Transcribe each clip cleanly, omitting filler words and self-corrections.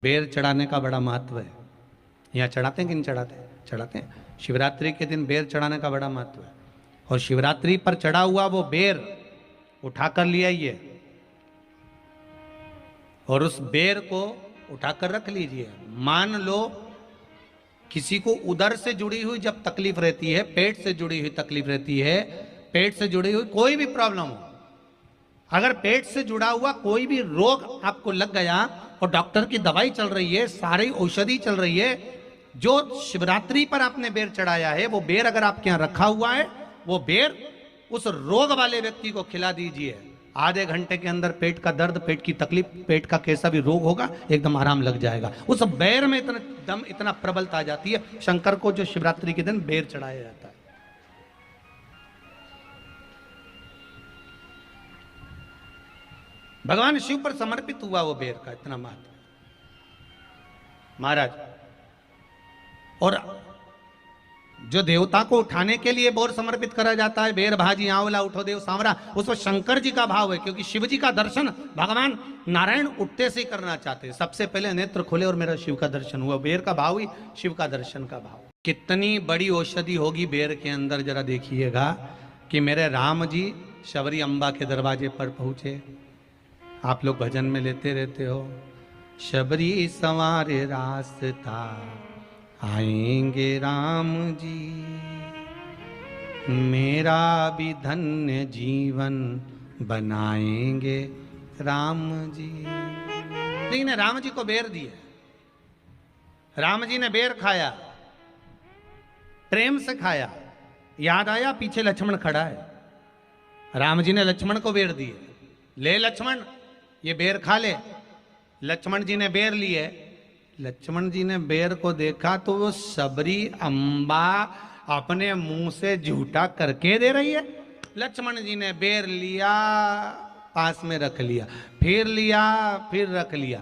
बेर चढ़ाने का बड़ा महत्व है। यहाँ चढ़ाते हैं कि नहीं चढ़ाते? चढ़ाते हैं। शिवरात्रि के दिन बेर चढ़ाने का बड़ा महत्व है। और शिवरात्रि पर चढ़ा हुआ वो बेर उठाकर ले आइए और उस बेर को उठाकर रख लीजिए। मान लो किसी को उदर से जुड़ी हुई जब तकलीफ रहती है, पेट से जुड़ी हुई तकलीफ रहती है, पेट से जुड़ी हुई कोई भी प्रॉब्लम हो, अगर पेट से जुड़ा हुआ कोई भी रोग आपको लग गया और डॉक्टर की दवाई चल रही है, सारी औषधि चल रही है, जो शिवरात्रि पर आपने बेर चढ़ाया है वो बेर अगर आपके यहाँ रखा हुआ है, वो बेर उस रोग वाले व्यक्ति को खिला दीजिए। आधे घंटे के अंदर पेट का दर्द, पेट की तकलीफ, पेट का कैसा भी रोग होगा एकदम आराम लग जाएगा। उस बेर में इतना दम, इतना प्रबलता आ जाती है। शंकर को जो शिवरात्रि के दिन बेर चढ़ाया जाता है। भगवान शिव पर समर्पित हुआ वो बेर का इतना महत्व महाराज। और जो देवता को उठाने के लिए बोर समर्पित करा जाता है, बेर भाजी आंवला उठो देव सांवरा, उसमें शंकर जी का भाव है, क्योंकि शिव जी का दर्शन भगवान नारायण उठते से ही करना चाहते हैं। सबसे पहले नेत्र खोले और मेरा शिव का दर्शन हुआ। बेर का भाव ही शिव का दर्शन का भाव। कितनी बड़ी औषधि होगी बेर के अंदर, जरा देखिएगा कि मेरे राम जी शबरी अम्बा के दरवाजे पर पहुंचे। आप लोग भजन में लेते रहते हो, शबरी संवारे रास्ता आएंगे राम जी, मेरा भी धन्य जीवन बनाएंगे राम जी। लेकिन राम जी को बेर दिए, राम जी ने बेर खाया, प्रेम से खाया। याद आया पीछे लक्ष्मण खड़ा है, राम जी ने लक्ष्मण को बेर दिए, ले लक्ष्मण ये बेर खा ले। लक्ष्मण जी ने बेर लिए, लक्ष्मण जी ने बेर को देखा तो वो शबरी अम्बा अपने मुंह से झूठा करके दे रही है। लक्ष्मण जी ने बेर लिया, पास में रख लिया, फिर लिया, फिर रख लिया।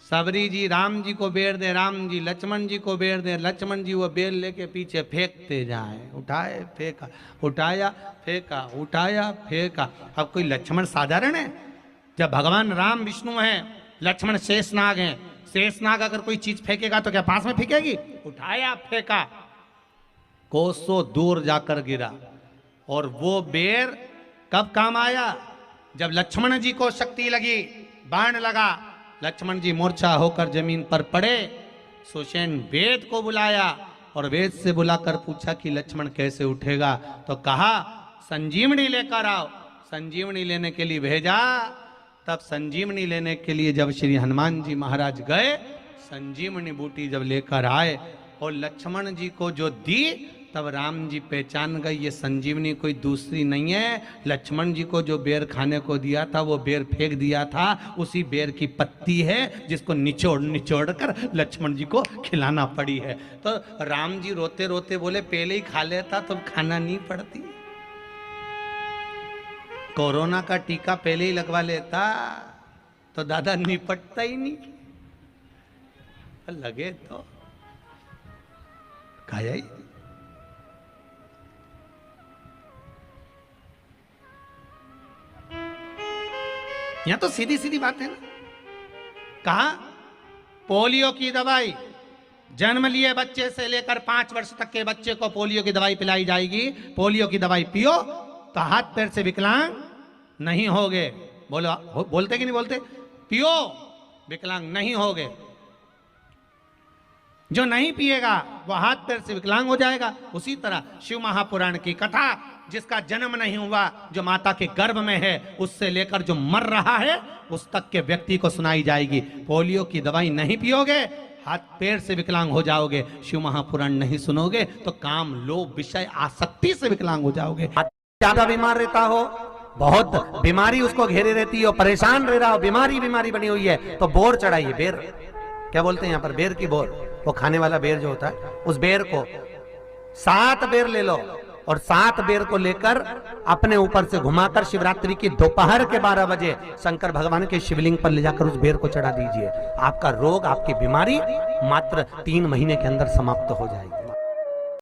शबरी जी राम जी को बेर दे, राम जी लक्ष्मण जी को बेर दे, लक्ष्मण जी वो बेर लेके पीछे फेंकते जाए। उठाए फेंका, उठाया फेंका, उठाया फेंका। अब कोई लक्ष्मण साधारण है? जब भगवान राम विष्णु हैं, लक्ष्मण शेषनाग हैं, शेषनाग अगर कोई चीज फेंकेगा तो क्या पास में फेंकेगी? उठाया फेंका, कोसों दूर जाकर गिरा। और वो बेर कब काम आया? जब लक्ष्मण जी को शक्ति लगी, बाण लगा, लक्ष्मण जी मूर्छा होकर जमीन पर पड़े। सुषेण वेद को बुलाया और वेद से बुलाकर पूछा कि लक्ष्मण कैसे उठेगा? तो कहा संजीवनी लेकर आओ। संजीवनी लेने के लिए भेजा। तब संजीवनी लेने के लिए जब श्री हनुमान जी महाराज गए, संजीवनी बूटी जब लेकर आए और लक्ष्मण जी को जो दी, तब राम जी पहचान गए ये संजीवनी कोई दूसरी नहीं है। लक्ष्मण जी को जो बेर खाने को दिया था वो बेर फेंक दिया था, उसी बेर की पत्ती है जिसको निचोड़ निचोड़ कर लक्ष्मण जी को खिलाना पड़ी है। तो राम जी रोते रोते बोले पहले ही खा लेता तो खाना नहीं पड़ती। कोरोना का टीका पहले ही लगवा लेता तो दादा निपटता ही नहीं। लगे तो खाया ही। यहां तो सीधी सीधी बात है ना। कहा पोलियो की दवाई जन्म लिए बच्चे से लेकर 5 वर्ष तक के बच्चे को पोलियो की दवाई पिलाई जाएगी। पोलियो की दवाई पियो तो हाथ पैर से विकलांग नहीं होगे। बोलो, बोलते कि नहीं बोलते? पियो विकलांग नहीं होगे। जो नहीं पिएगा वो हाथ पैर से विकलांग हो जाएगा। उसी तरह शिव महापुराण की कथा, जिसका जन्म नहीं हुआ, जो माता के गर्भ में है, उससे लेकर जो मर रहा है उस तक के व्यक्ति को सुनाई जाएगी। पोलियो की दवाई नहीं पियोगे, हाथ पैर से विकलांग हो जाओगे। शिव महापुराण नहीं सुनोगे तो काम, लोभ, विषय, आसक्ति से विकलांग हो जाओगे। ज्यादा बीमार रहता हो, बहुत बीमारी उसको घेरे रहती हो, परेशान रह रहा हो, बीमारी बनी हुई है, तो बोर चढ़ाइए। बेर क्या बोलते हैं यहाँ पर? बेर की बोर, वो खाने वाला बेर जो होता है, उस बेर को 7 बेर ले लो और 7 बेर को लेकर अपने ऊपर से घुमाकर शिवरात्रि की दोपहर के 12 बजे शंकर भगवान के शिवलिंग पर ले जाकर उस बेर को चढ़ा दीजिए। आपका रोग, आपकी बीमारी मात्र 3 महीने के अंदर समाप्त हो जाएगी।